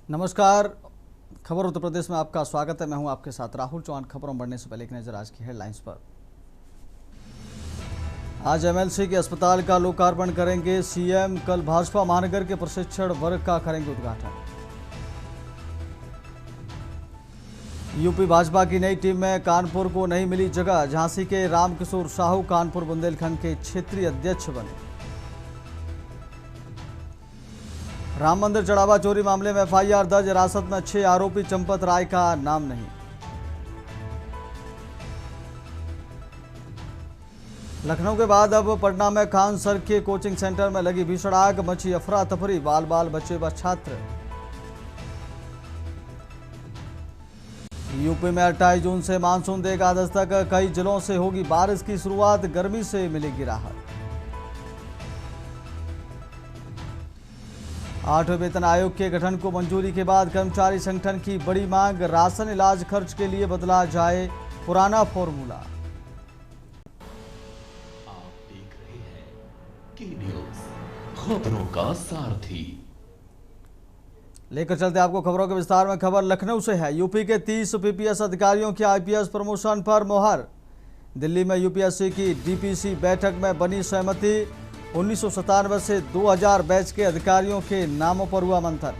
नमस्कार। खबर उत्तर प्रदेश में आपका स्वागत है। मैं हूं आपके साथ राहुल चौहान। खबरों में बढ़ने से पहले एक नजर आज की हेडलाइंस पर। आज एमएलसी के अस्पताल का लोकार्पण करेंगे सीएम। कल भाजपा महानगर के प्रशिक्षण वर्ग का करेंगे उद्घाटन। यूपी भाजपा की नई टीम में कानपुर को नहीं मिली जगह। झांसी के रामकिशोर साहू कानपुर बुंदेलखंड के क्षेत्रीय अध्यक्ष बने। राम मंदिर चढ़ावा चोरी मामले में एफआईआर दर्ज। हिरासत में 6 आरोपी। चंपत राय का नाम नहीं। लखनऊ के बाद अब पटना में खान सर के कोचिंग सेंटर में लगी भीषण आग। मची अफरा तफरी। बाल बाल बचे व छात्र। यूपी में 28 जून से मानसून देगा दस्तक। कई जिलों से होगी बारिश की शुरुआत। गर्मी से मिलेगी राहत। 8वें वेतन आयोग के गठन को मंजूरी के बाद कर्मचारी संगठन की बड़ी मांग। राशन इलाज खर्च के लिए बदला जाए पुराना फॉर्मूला। आप देख रहे हैं की न्यूज़, खबरों का सारथी। लेकर चलते आपको खबरों के विस्तार में। खबर लखनऊ से है। यूपी के 30 पीपीएस अधिकारियों की आईपीएस प्रमोशन पर मोहर। दिल्ली में यूपीएससी की डीपीसी बैठक में बनी सहमति। 1997 से 2000 बैच के अधिकारियों के नामों पर हुआ मंथन।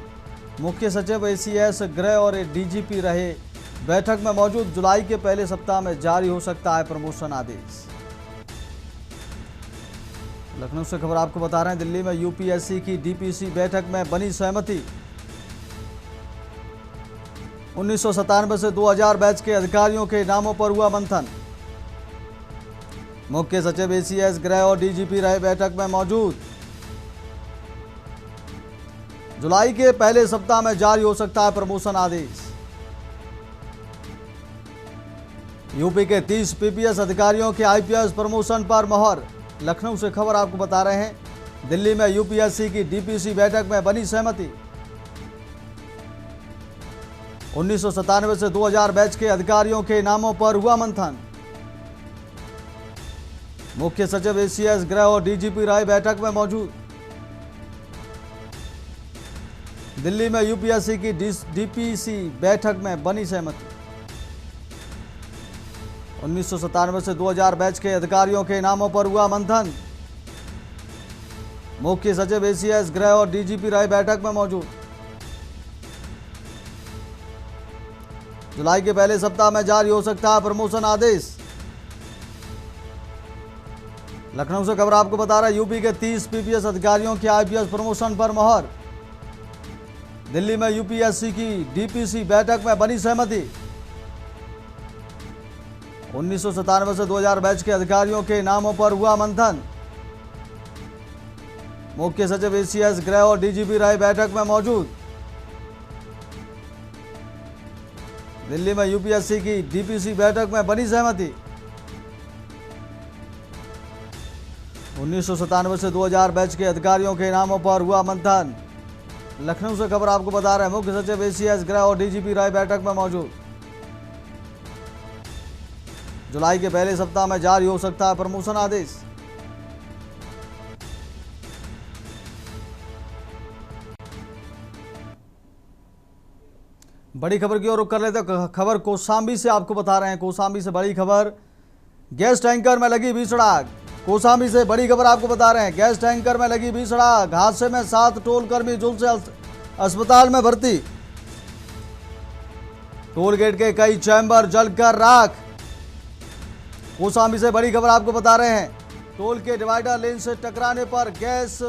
मुख्य सचिव एसीएस गृह और डीजीपी रहे बैठक में मौजूद। जुलाई के पहले सप्ताह में जारी हो सकता है प्रमोशन आदेश। लखनऊ से खबर आपको बता रहे हैं। दिल्ली में यूपीएससी की डीपीसी बैठक में बनी सहमति। 1997 से 2000 बैच के अधिकारियों के नामों पर हुआ मंथन। मुख्य सचिव एसीएस गृह और डीजीपी रहे बैठक में मौजूद। जुलाई के पहले सप्ताह में जारी हो सकता है प्रमोशन आदेश। यूपी के 30 पीपीएस अधिकारियों के आईपीएस प्रमोशन पर मोहर। लखनऊ से खबर आपको बता रहे हैं। दिल्ली में यूपीएससी की डीपीसी बैठक में बनी सहमति। 1997 से 2000 बैच के अधिकारियों के नामों पर हुआ मंथन। मुख्य सचिव एसीएस गृह और डीजीपी रहे बैठक में मौजूद। दिल्ली में यूपीएससी की डीपीसी बैठक में बनी सहमति। 1997 से 2000 बैच के अधिकारियों के नामों पर हुआ मंथन। मुख्य सचिव एसीएस गृह और डीजीपी रहे बैठक में मौजूद। जुलाई के पहले सप्ताह में जारी हो सकता है प्रमोशन आदेश। लखनऊ से खबर आपको बता रहा है। यूपी के 30 पीपीएस अधिकारियों के आईपीएस प्रमोशन पर मोहर। दिल्ली में यूपीएससी की डीपीसी बैठक में बनी सहमति। 1997 से 2000 बैच के अधिकारियों के नामों पर हुआ मंथन। मुख्य सचिव एसीएस गृह और डीजीपी रहे बैठक में मौजूद। दिल्ली में यूपीएससी की डीपीसी बैठक में बनी सहमति। 1997 से 2000 बैच के अधिकारियों के नामों पर हुआ मंथन। लखनऊ से खबर आपको बता रहे हैं। मुख्य सचिव एसीएस गृह और डीजीपी रहे बैठक में मौजूद। जुलाई के पहले सप्ताह में जारी हो सकता है प्रमोशन आदेश। बड़ी खबर की ओर रुख कर लेते हैं। खबर कौशाम्बी से आपको बता रहे हैं। कौशाम्बी से बड़ी खबर। गैस टैंकर में लगी भीषण आग। कौशाम्बी से बड़ी खबर आपको बता रहे हैं। गैस टैंकर में लगी भीषण आग। हादसे में 7 टोल कर्मी झुलसे अस्पताल में भर्ती। टोल गेट के कई चैम्बर जलकर राख। कौशाम्बी से बड़ी खबर आपको बता रहे हैं। टोल के डिवाइडर लेन से टकराने पर गैस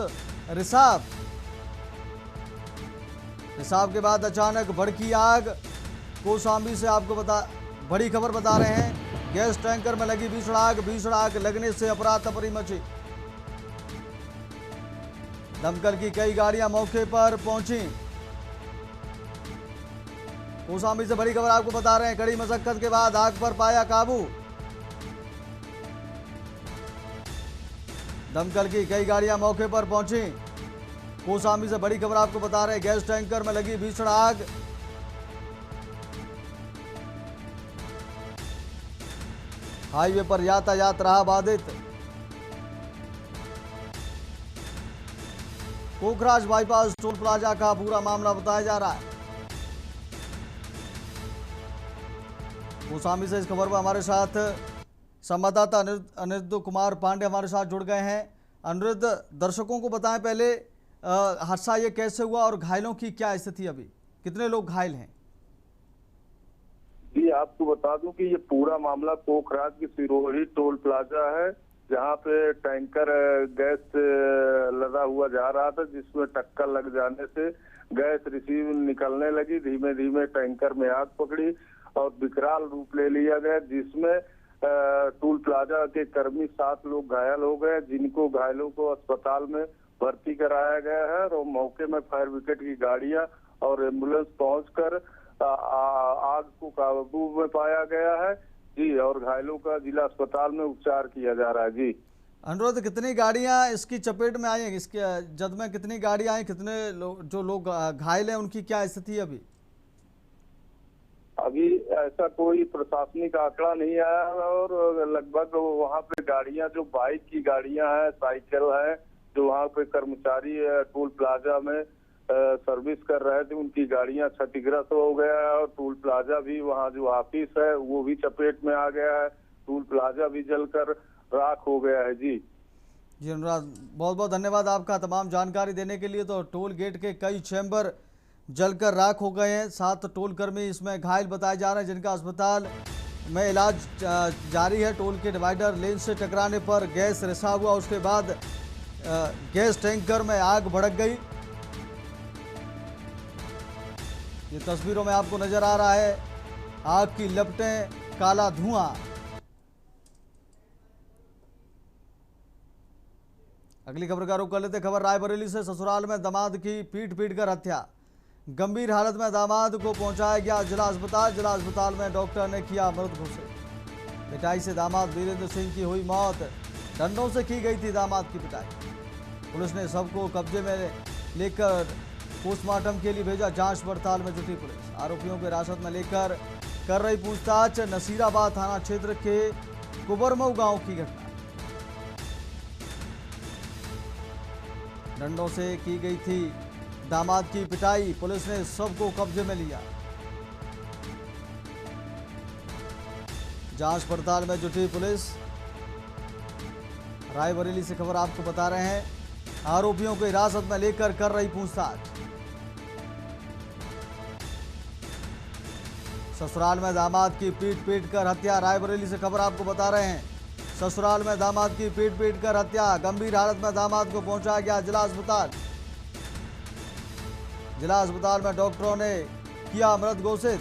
रिसाव के बाद अचानक भड़की आग। कौशाम्बी से आपको बड़ी खबर बता रहे हैं। गैस टैंकर में लगी भीषण आग लगने से अफरा तफरी मची। दमकल की कई गाड़ियां मौके पर पहुंची। कौशाम्बी से बड़ी खबर आपको बता रहे हैं। कड़ी मशक्कत के बाद आग पर पाया काबू। दमकल की कई गाड़ियां मौके पर पहुंची। कौशाम्बी से बड़ी खबर आपको बता रहे हैं। गैस टैंकर में लगी भीषण आग। हाईवे पर यातायात रहा बाधित। कोखराज बाईपास टोल प्लाजा का पूरा मामला बताया जा रहा है। कौशाम्बी से इस खबर पर हमारे साथ संवाददाता अनिरुद्ध कुमार पांडे हमारे साथ जुड़ गए हैं। अनिरुद्ध, दर्शकों को बताएं पहले हादसा ये कैसे हुआ और घायलों की क्या स्थिति, अभी कितने लोग घायल हैं? जी, आपको बता दूं कि ये पूरा मामला पोखराज की सिरोही टोल प्लाजा है, जहां पे टैंकर गैस लदा हुआ जा रहा था, जिसमें टक्कर लग जाने से गैस रिसीव निकलने लगी। धीमे धीमे टैंकर में आग पकड़ी और विकराल रूप ले लिया गया, जिसमें टोल प्लाजा के कर्मी 7 लोग घायल हो गए, जिनको घायलों को अस्पताल में भर्ती कराया गया है। और मौके में फायर ब्रिगेड की गाड़ियां और एम्बुलेंस पहुंचकर आग को काबू में पाया गया है जी, और घायलों का जिला अस्पताल में उपचार किया जा रहा है जी। अनुरोध, कितनी गाड़ियां इसकी चपेट में आई हैं? इसके जद में कितनी गाड़ियां आई, कितने जो लोग घायल हैं उनकी क्या स्थिति है अभी ऐसा कोई प्रशासनिक आंकड़ा नहीं आया, और लगभग वहाँ पे गाड़ियां जो बाइक की गाड़ियां हैं, साइकिल है, जो वहाँ पे कर्मचारी टोल प्लाजा में सर्विस कर रहे थे, उनकी गाड़ियां क्षतिग्रस्त हो गया है। और टोल प्लाजा भी, वहाँ जो ऑफिस है वो भी चपेट में आ गया है, टोल प्लाजा भी जलकर राख हो गया है जी। जी अनुराग, बहुत बहुत धन्यवाद आपका तमाम जानकारी देने के लिए। तो टोल गेट के कई चैम्बर जलकर राख हो गए हैं, 7 टोल कर्मी इसमें घायल बताए जा रहे हैं, जिनका अस्पताल में इलाज जारी है। टोल के डिवाइडर लेन से टकराने पर गैस रिसा हुआ, उसके बाद गैस टैंकर में आग भड़क गई। ये तस्वीरों में आपको नजर आ रहा है आग की लपटें, काला धुआं। अगली खबर का रुख कर लेते। खबर रायबरेली से। ससुराल में दामाद की पीट कर हत्या, गंभीर हालत में दामाद को पहुंचाया गया जिला अस्पताल। जिला अस्पताल में डॉक्टर ने किया मृत घोषित। पिटाई से दामाद वीरेंद्र सिंह की हुई मौत, डंडों से की गई थी दामाद की पिटाई। पुलिस ने सबको कब्जे में लेकर पोस्टमार्टम के लिए भेजा। जांच पड़ताल में जुटी पुलिस। आरोपियों को हिरासत में लेकर कर रही पूछताछ। नसीराबाद थाना क्षेत्र के कुबरमऊ गांव की घटना। डंडों से की गई थी दामाद की पिटाई, पुलिस ने सबको कब्जे में लिया। जांच पड़ताल में जुटी पुलिस। रायबरेली से खबर आपको बता रहे हैं। आरोपियों को हिरासत में लेकर कर रही पूछताछ। ससुराल में दामाद की पीट कर हत्या। रायबरेली से खबर आपको बता रहे हैं। ससुराल में दामाद की पीट कर हत्या, गंभीर हालत में दामाद को पहुंचाया गया जिला अस्पताल। जिला अस्पताल में डॉक्टरों ने किया मृत घोषित।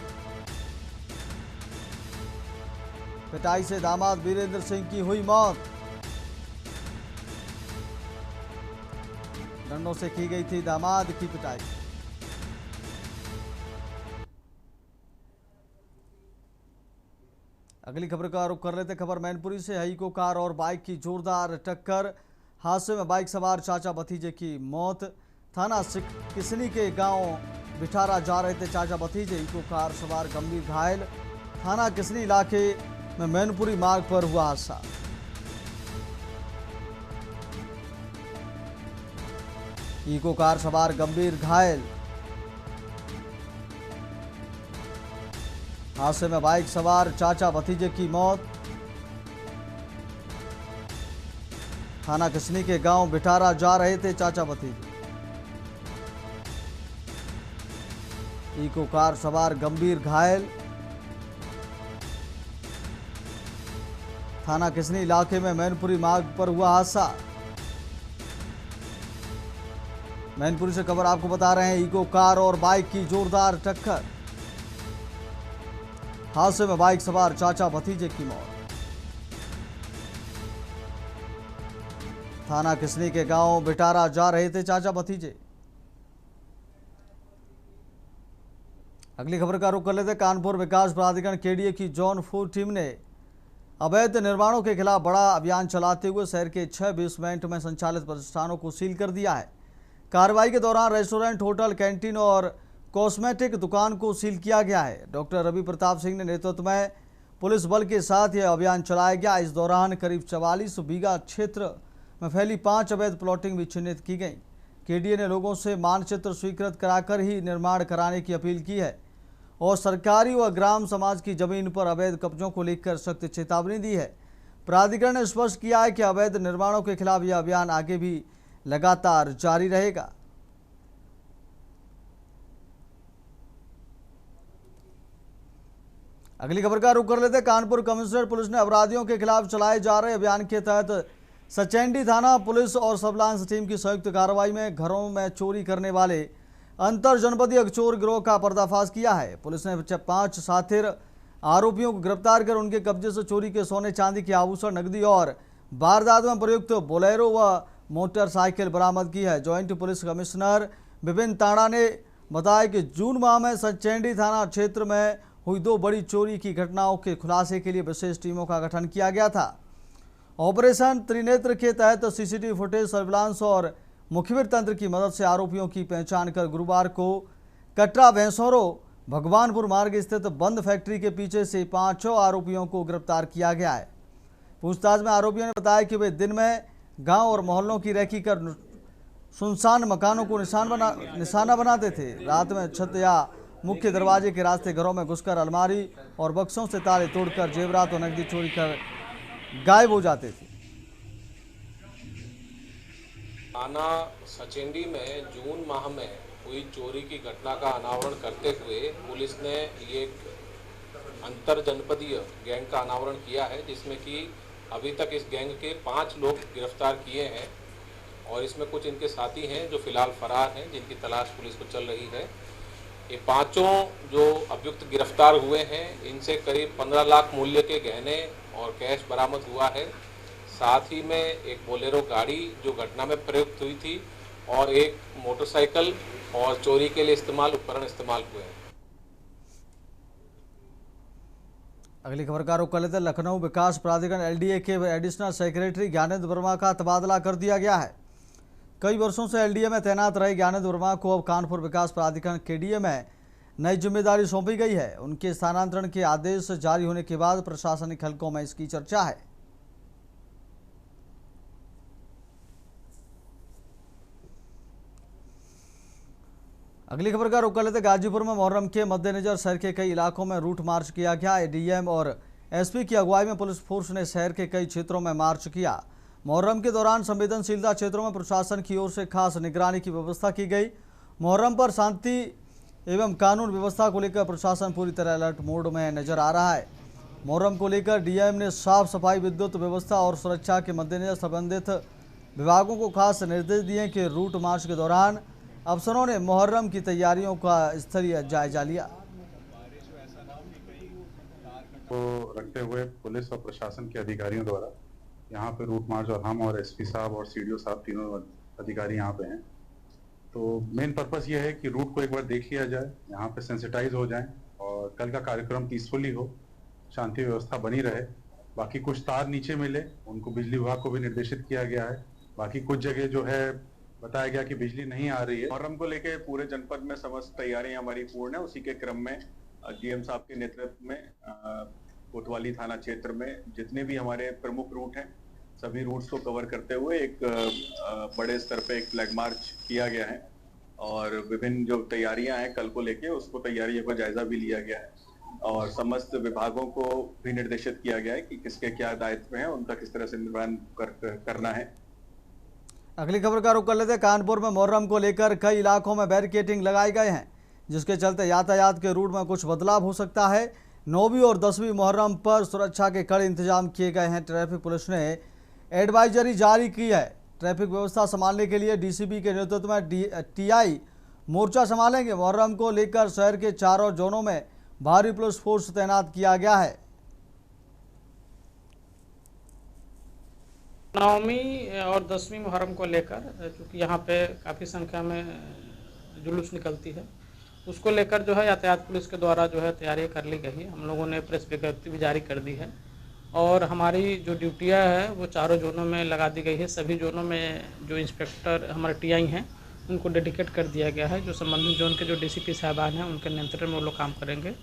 पिटाई से दामाद वीरेंद्र सिंह की हुई मौत, डंडों से की गई थी दामाद की पिटाई। अगली खबर का रुख कर लेते। खबर मैनपुरी से। हाईको कार और बाइक की जोरदार टक्कर, हादसे में बाइक सवार चाचा भतीजे की मौत। थाना किसनी के गांव बिठारा जा रहे थे चाचा भतीजे, इको कार सवार गंभीर घायल। थाना किसनी इलाके में मैनपुरी मार्ग पर हुआ हादसा। इको कार सवार गंभीर घायल, हादसे में बाइक सवार चाचा भतीजे की मौत। थाना किसनी के गांव बिठारा जा रहे थे चाचा भतीजे, इको कार सवार गंभीर घायल। थाना किसनी इलाके में मैनपुरी मार्ग पर हुआ हादसा। मैनपुरी से खबर आपको बता रहे हैं। इको कार और बाइक की जोरदार टक्कर, हादसे में बाइक सवार चाचा भतीजे की मौत। थाना किसनी के गांव बिटारा जा रहे थे चाचा भतीजे। अगली खबर का रुख कर लेते। कानपुर विकास प्राधिकरण केडीए की जोन 4 टीम ने अवैध निर्माणों के खिलाफ बड़ा अभियान चलाते हुए शहर के 6 बेसमेंट में संचालित प्रतिष्ठानों को सील कर दिया है। कार्रवाई के दौरान रेस्टोरेंट, होटल, कैंटीन और कॉस्मेटिक दुकान को सील किया गया है। डॉक्टर रवि प्रताप सिंह ने नेतृत्व में पुलिस बल के साथ यह अभियान चलाया गया। इस दौरान करीब 44 बीघा क्षेत्र में फैली 5 अवैध प्लॉटिंग भी चिन्हित की गई। केडीए ने लोगों से मानचित्र स्वीकृत कराकर ही निर्माण कराने की अपील की है और सरकारी व ग्राम समाज की जमीन पर अवैध कब्जों को लेकर सख्त चेतावनी दी है। प्राधिकरण ने स्पष्ट किया है कि अवैध निर्माणों के खिलाफ यह अभियान आगे भी लगातार जारी रहेगा। अगली खबर का रुख कर लेते हैं। कानपुर कमिश्नर पुलिस ने अपराधियों के खिलाफ चलाए जा रहे अभियान के तहत सचेंडी थाना पुलिस और सर्विलांस टीम की संयुक्त कार्रवाई में घरों में चोरी करने वाले अंतर जनपदीय चोर गिरोह का पर्दाफाश किया है। पुलिस ने 5 साथिर आरोपियों को गिरफ्तार कर उनके कब्जे से चोरी के सोने चांदी के आभूषण, नकदी और वारदात में प्रयुक्त बोलेरो व मोटरसाइकिल बरामद की है। ज्वाइंट पुलिस कमिश्नर विपिन ताड़ा ने बताया कि जून माह में सचेंडी थाना क्षेत्र में हुई 2 बड़ी चोरी की घटनाओं के खुलासे के लिए विशेष टीमों का गठन किया गया था। ऑपरेशन त्रिनेत्र के तहत सीसीटीवी फुटेज, सर्विलांस और मुखबिर तंत्र की मदद से आरोपियों की पहचान कर गुरुवार को कटरा भैंसौरो भगवानपुर मार्ग स्थित बंद फैक्ट्री के पीछे से 5 आरोपियों को गिरफ्तार किया गया है। पूछताछ में आरोपियों ने बताया कि वे दिन में गांव और मोहल्लों की रेकी कर सुनसान मकानों को निशाना बनाते थे। रात में छत या मुख्य दरवाजे के रास्ते घरों में घुसकर अलमारी और बक्सों से ताले तोड़कर जेवरात और नकदी चोरी कर गायब हो जाते थे। थाना सचेंडी में जून माह में हुई चोरी की घटना का अनावरण करते हुए पुलिस ने ये अंतर जनपदीय गैंग का अनावरण किया है, जिसमें कि अभी तक इस गैंग के 5 लोग गिरफ्तार किए हैं और इसमें कुछ इनके साथी हैं जो फिलहाल फरार हैं, जिनकी तलाश पुलिस को चल रही है। ये 5 जो अभियुक्त गिरफ्तार हुए हैं, इनसे करीब 15 लाख मूल्य के गहने और कैश बरामद हुआ है। साथ ही में एक बोलेरो गाड़ी जो घटना में प्रयुक्त हुई थी और एक मोटरसाइकिल और चोरी के लिए उपकरण इस्तेमाल हुए हैं। अगली खबर का रुख कर लेते हैं। लखनऊ विकास प्राधिकरण एलडीए के एडिशनल सेक्रेटरी ज्ञानेंद्र वर्मा का तबादला कर दिया गया है। कई वर्षों से एलडीए में तैनात रहे ज्ञानेंद्र वर्मा को अब कानपुर विकास प्राधिकरण केडीए में नई जिम्मेदारी सौंपी गई है। उनके स्थानांतरण के आदेश जारी होने के बाद प्रशासनिक हलकों में इसकी चर्चा है। अगली खबर का रुख कर लेते। गाजीपुर में मुहर्रम के मद्देनजर शहर के कई इलाकों में रूट मार्च किया गया। एडीएम और एसपी की अगुवाई में पुलिस फोर्स ने शहर के कई क्षेत्रों में मार्च किया। मुहर्रम के दौरान संवेदनशीलता क्षेत्रों में प्रशासन की ओर से खास निगरानी की व्यवस्था की गई। मुहर्रम पर शांति एवं कानून व्यवस्था को लेकर प्रशासन पूरी तरह अलर्ट मोड में नजर आ रहा है। मुहर्रम को लेकर डीएम ने साफ सफाई, विद्युत व्यवस्था और सुरक्षा के मद्देनजर संबंधित विभागों को खास निर्देश दिए कि रूट मार्च के दौरान अफसरों ने मुहर्रम की तैयारियों का स्थलीय जायजा लिया। को रखते हुए पुलिस और प्रशासन के अधिकारियों द्वारा यहाँ पे रूट मार्च और हम और एसपी साहब और सीडीओ साहब तीनों अधिकारी यहाँ पे हैं। तो मेन पर्पस ये है कि रूट को एक बार देख लिया जाए, यहाँ पे सेंसिटाइज हो जाएं और कल का कार्यक्रम पीसफुली हो, शांति व्यवस्था बनी रहे। बाकी कुछ तार नीचे मिले, उनको बिजली विभाग को भी निर्देशित किया गया है। बाकी कुछ जगह जो है बताया गया कि बिजली नहीं आ रही है। मुहर्रम को लेके पूरे जनपद में समस्त तैयारियां हमारी पूर्ण है। उसी के क्रम में डीएम साहब के नेतृत्व में कोतवाली थाना क्षेत्र में जितने भी हमारे प्रमुख रूट हैं, सभी रूट्स को कवर करते हुए एक बड़े स्तर पे एक फ्लैग मार्च किया गया है और विभिन्न जो तैयारियां हैं कल को लेके उसको तैयारियों का जायजा भी लिया गया है और समस्त विभागों को भी निर्देशित किया गया है कि किसके क्या दायित्व हैं, उनका किस तरह से निर्वहन करना है। अगली खबर का रुख कर लेते हैं। कानपुर में मुहर्रम को लेकर कई इलाकों में बैरिकेडिंग लगाए गए हैं, जिसके चलते यातायात के रूट में कुछ बदलाव हो सकता है। 9वीं और 10वीं मुहर्रम पर सुरक्षा के कड़े इंतजाम किए गए हैं। ट्रैफिक पुलिस ने एडवाइजरी जारी की है। ट्रैफिक व्यवस्था संभालने के लिए डीसीपी के नेतृत्व में टीआई मोर्चा संभालेंगे। मुहर्रम को लेकर शहर के चारों जोनों में भारी पुलिस फोर्स तैनात किया गया है। 9वीं और 10वीं मुहर्रम को लेकर क्योंकि यहाँ पे काफ़ी संख्या में जुलूस निकलती है, उसको लेकर जो है यातायात पुलिस के द्वारा जो है तैयारी कर ली गई है। हम लोगों ने प्रेस विज्ञप्ति भी जारी कर दी है और हमारी जो ड्यूटियाँ है वो चारों जोनों में लगा दी गई है। सभी जोनों में जो इंस्पेक्टर हमारे टीआई हैं उनको डेडिकेट कर दिया गया है। जो संबंधित जोन के जो डीसीपी साहबान हैं उनके नियंत्रण में वो लोग काम करेंगे।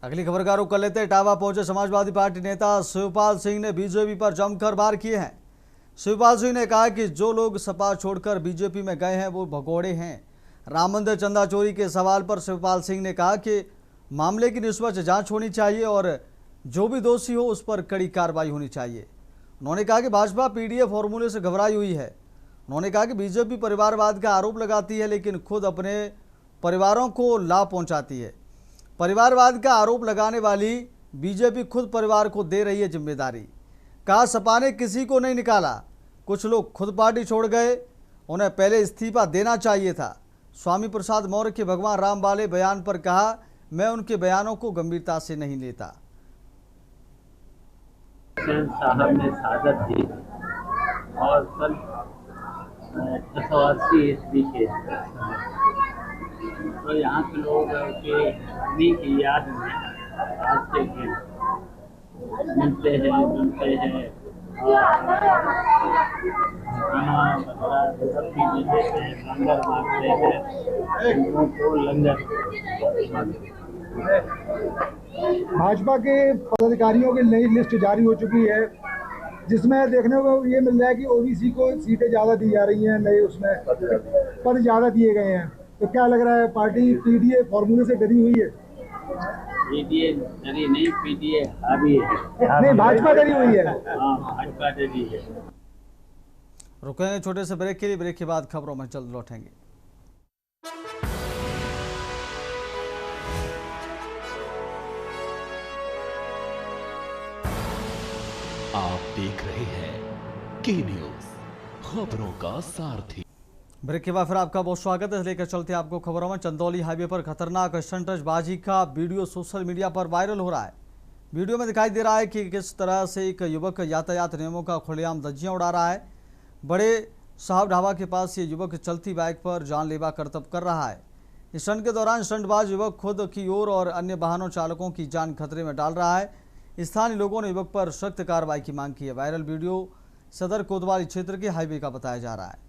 अगली खबर का रुख कर लेते हैं। इटावा पहुंचे समाजवादी पार्टी नेता शिवपाल सिंह ने बीजेपी पर जमकर वार किए हैं। शिवपाल सिंह ने कहा कि जो लोग सपा छोड़कर बीजेपी में गए हैं वो भगोड़े हैं। राम मंदिर चंदा चोरी के सवाल पर शिवपाल सिंह ने कहा कि मामले की निष्पक्ष जांच होनी चाहिए और जो भी दोषी हो उस पर कड़ी कार्रवाई होनी चाहिए। उन्होंने कहा कि भाजपा पीडीए फॉर्मूले से घबराई हुई है। उन्होंने कहा कि बीजेपी परिवारवाद का आरोप लगाती है लेकिन खुद अपने परिवारों को लाभ पहुंचाती है। परिवारवाद का आरोप लगाने वाली बीजेपी खुद परिवार को दे रही है जिम्मेदारी। कहा सपा ने किसी को नहीं निकाला, कुछ लोग खुद पार्टी छोड़ गए, उन्हें पहले इस्तीफा देना चाहिए था। स्वामी प्रसाद मौर्य के भगवान राम वाले बयान पर कहा मैं उनके बयानों को गंभीरता से नहीं लेता। साहब ने शहादत दी और सन 1980 ईस्वी के तो यहाँ के लोग के उन्हीं की याद में आज के दिन मिलते हैं जुलते हैं खाना सब चीजें देते हैं, लंगर बांटते हैं, उनको लंगर। भाजपा के पदाधिकारियों की नई लिस्ट जारी हो चुकी है जिसमें देखने को ये मिल रहा है कि ओबीसी को सीटें ज़्यादा दी जा रही हैं, नए उसमें पद ज़्यादा दिए गए हैं। तो क्या लग रहा है पार्टी पीडीए फॉर्मूले से डरी हुई है? पीडीए डरी नहीं, पीडीए हावी है। नहीं, भाजपा डरी हुई है। हाँ, भाजपा डरी है। रुकेंगे छोटे से ब्रेक के लिए, ब्रेक के बाद खबरों में जल्द लौटेंगे। आप देख रहे हैं के न्यूज, खबरों का सारथी। ब्रेक के बाद फिर आपका बहुत स्वागत है। लेकर चलते हैं आपको खबरों में। चंदौली हाईवे पर खतरनाक स्टंटबाजी का वीडियो सोशल मीडिया पर वायरल हो रहा है। वीडियो में दिखाई दे रहा है कि किस तरह से एक युवक यातायात नियमों का खुलेआम धज्जियां उड़ा रहा है। बड़े साहब ढाबा के पास ये युवक चलती बाइक पर जानलेवा करतब कर रहा है। इस स्टंट के दौरान स्टंटबाज युवक खुद की ओर और अन्य वाहनों चालकों की जान खतरे में डाल रहा है। स्थानीय लोगों ने युवक पर सख्त कार्रवाई की मांग की है। वायरल वीडियो सदर कोतवाली क्षेत्र के हाईवे का बताया जा रहा है।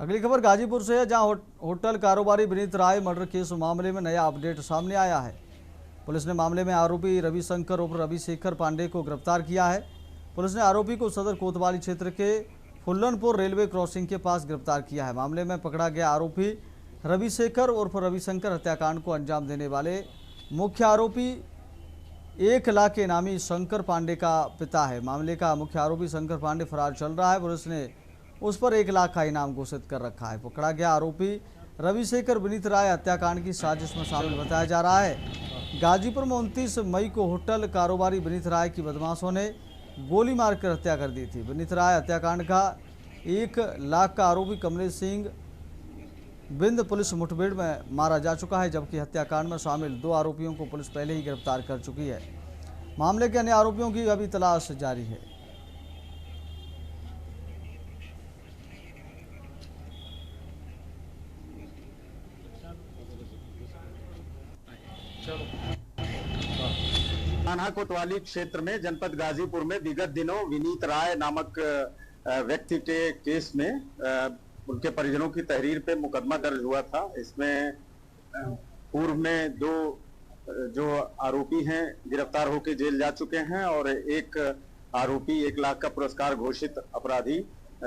अगली खबर गाजीपुर से है, जहां होटल कारोबारी विनीत राय मर्डर केस मामले में नया अपडेट सामने आया है। पुलिस ने मामले में आरोपी रविशंकर उर्फ रविशेखर पांडे को गिरफ्तार किया है। पुलिस ने आरोपी को सदर कोतवाली क्षेत्र के फुल्लनपुर रेलवे क्रॉसिंग के पास गिरफ्तार किया है। मामले में पकड़ा गया आरोपी रविशेखर उर्फ रविशंकर हत्याकांड को अंजाम देने वाले मुख्य आरोपी 1 लाख के इनामी शंकर पांडे का पिता है। मामले का मुख्य आरोपी शंकर पांडे फरार चल रहा है। पुलिस ने उस पर 1 लाख का इनाम घोषित कर रखा है। पकड़ा गया आरोपी रविशेखर विनीत राय हत्याकांड की साजिश में शामिल बताया जा रहा है। गाजीपुर में 29 मई को होटल कारोबारी विनीत राय की बदमाशों ने गोली मारकर हत्या कर दी थी। विनीत राय हत्याकांड का 1 लाख का आरोपी कमलेश सिंह बिंद पुलिस मुठभेड़ में मारा जा चुका है, जबकि हत्याकांड में शामिल 2 आरोपियों को पुलिस पहले ही गिरफ्तार कर चुकी है। मामले के अन्य आरोपियों की अभी तलाश जारी है। थाना कोतवाली क्षेत्र में जनपद गाजीपुर में विगत दिनों विनीत राय नामक व्यक्ति के केस में उनके परिजनों की तहरीर पे मुकदमा दर्ज हुआ था। इसमें पूर्व में 2 जो आरोपी हैं गिरफ्तार होकर जेल जा चुके हैं और एक आरोपी 1 लाख का पुरस्कार घोषित अपराधी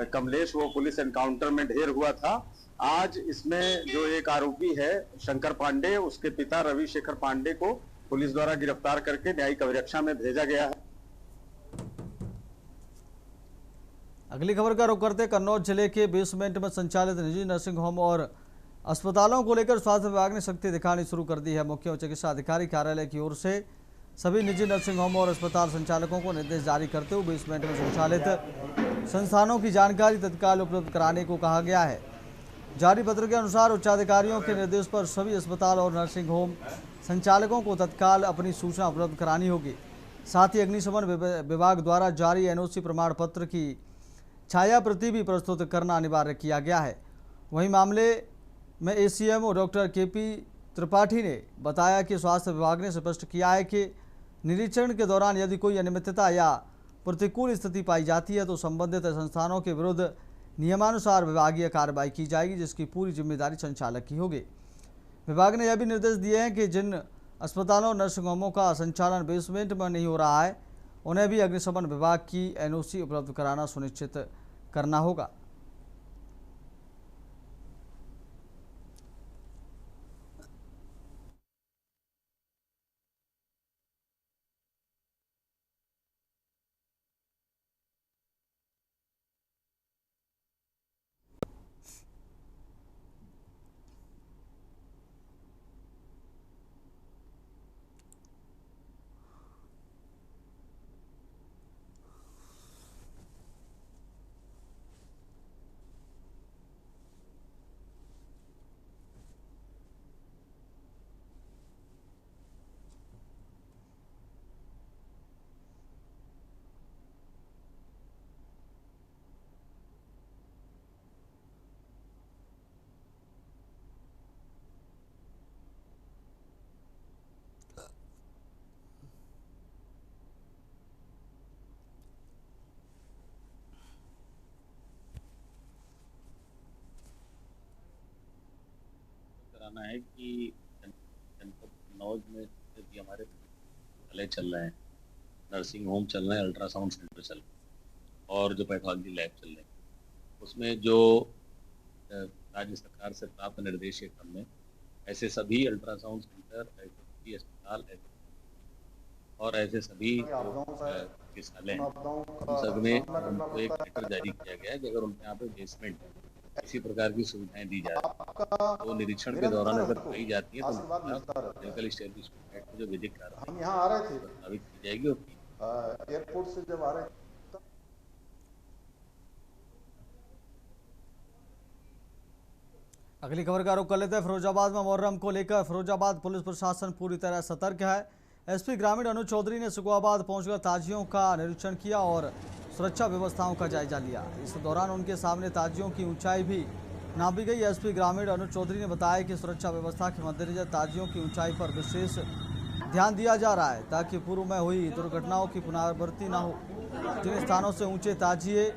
कमलेश, वो पुलिस एनकाउंटर में ढेर हुआ था। आज इसमें जो एक आरोपी है शंकर पांडे, उसके पिता रविशेखर पांडे को पुलिस द्वारा गिरफ्तार करके न्यायिक अभिरक्षा में भेजा गया है। अगली खबर का रुख करते कन्नौज जिले के बेसमेंट में संचालित निजी नर्सिंग होम और अस्पतालों को लेकर स्वास्थ्य विभाग ने सख्ती दिखानी शुरू कर दी है। मुख्य चिकित्सा अधिकारी कार्यालय की ओर से सभी निजी नर्सिंग होम और अस्पताल संचालकों को निर्देश जारी करते हुए बेसमेंट में संचालित संस्थानों की जानकारी तत्काल उपलब्ध कराने को कहा गया है। जारी पत्र के अनुसार उच्चाधिकारियों के निर्देश पर सभी अस्पताल और नर्सिंग होम संचालकों को तत्काल अपनी सूचना उपलब्ध करानी होगी। साथ ही अग्निशमन विभाग द्वारा जारी एनओसी प्रमाण पत्र की छाया प्रति भी प्रस्तुत करना अनिवार्य किया गया है। वहीं मामले में एसीएमओ डॉक्टर केपी त्रिपाठी ने बताया कि स्वास्थ्य विभाग ने स्पष्ट किया है कि निरीक्षण के दौरान यदि कोई अनियमितता या प्रतिकूल स्थिति पाई जाती है तो संबंधित संस्थानों के विरुद्ध नियमानुसार विभागीय कार्रवाई की जाएगी, जिसकी पूरी जिम्मेदारी संचालक की होगी। विभाग ने यह भी निर्देश दिए हैं कि जिन अस्पतालों और नर्सिंग होमों का संचालन बेसमेंट में नहीं हो रहा है उन्हें भी अग्निशमन विभाग की एनओसी उपलब्ध कराना सुनिश्चित करना होगा। कराना है कि जनपद कन्नौज में भी हमारे विद्यालय चल रहे हैं, नर्सिंग होम चल रहे हैं, अल्ट्रासाउंड सेंटर चल रहे हैं और जो पैथोलॉजी लैब चल रहे हैं, उसमें जो राज्य सरकार से प्राप्त निर्देश के क्रम में ऐसे सभी अल्ट्रासाउंड सेंटर, ऐसे सभी अस्पताल और ऐसे सभी चिकित्सालय हैं, उन सब में उनको एक लेटर जारी किया गया है कि अगर उनके यहाँ पे बेसमेंट इसी प्रकार की सुविधाएं दी जा रही है तो निरीक्षण के दौरान अगर पाई जाती है तो मेडिकल इस्टेब्लिशमेंट एक्ट में जो विधिक कार्रवाई यहाँ आ रहे थे प्रस्तावित की जाएगी और एयरपोर्ट से जब आ रहे अगली खबर का रुख कर लेते हैं फिरोजाबाद में मुहर्रम को लेकर फिरोजाबाद पुलिस प्रशासन पूरी तरह सतर्क है। एसपी ग्रामीण अनुज चौधरी ने सुखवाबाद पहुंचकर ताजियों का निरीक्षण किया और सुरक्षा व्यवस्थाओं का जायजा लिया। इस दौरान उनके सामने ताजियों की ऊंचाई भी नापी गई। एसपी ग्रामीण अनुज चौधरी ने बताया कि सुरक्षा व्यवस्था के मद्देनजर ताजियों की ऊंचाई पर विशेष ध्यान दिया जा रहा है ताकि पूर्व में हुई दुर्घटनाओं की पुनरावृत्ति न हो। जिन स्थानों से ऊंचे ताजिए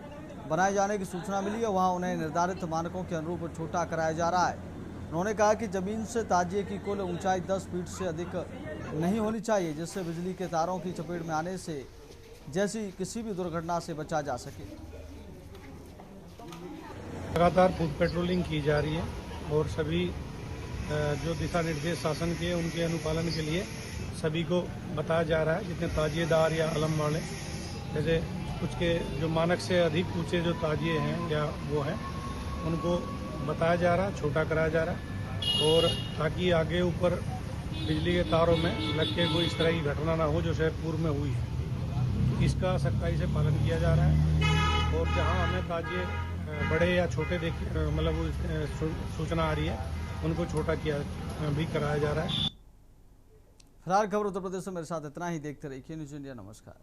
बनाए जाने की सूचना मिली है वहां उन्हें निर्धारित मानकों के अनुरूप छोटा कराया जा रहा है। उन्होंने कहा कि जमीन से ताजिए की कुल ऊंचाई 10 फीट से अधिक नहीं होनी चाहिए, जिससे बिजली के तारों की चपेट में आने से जैसी किसी भी दुर्घटना से बचा जा सके। लगातार फुट पेट्रोलिंग की जा रही है और सभी जो दिशा निर्देश शासन के उनके अनुपालन के लिए सभी को बताया जा रहा है। जितने ताजिएदार या अलम वाले, जैसे कुछ के जो मानक से अधिक ऊंचे जो ताजिए हैं या वो हैं, उनको बताया जा रहा है, छोटा कराया जा रहा है और ताकि आगे ऊपर बिजली के तारों में लग के कोई इस तरह की घटना ना हो जो शायद पूर्व में हुई है। इसका सख्ताई से पालन किया जा रहा है और जहां हमें ताजिए बड़े या छोटे मतलब सूचना आ रही है उनको छोटा किया भी कराया जा रहा है। फिलहाल खबर उत्तर प्रदेश से मेरे साथ इतना ही। देखते रहिए न्यूज़ इंडिया। नमस्कार।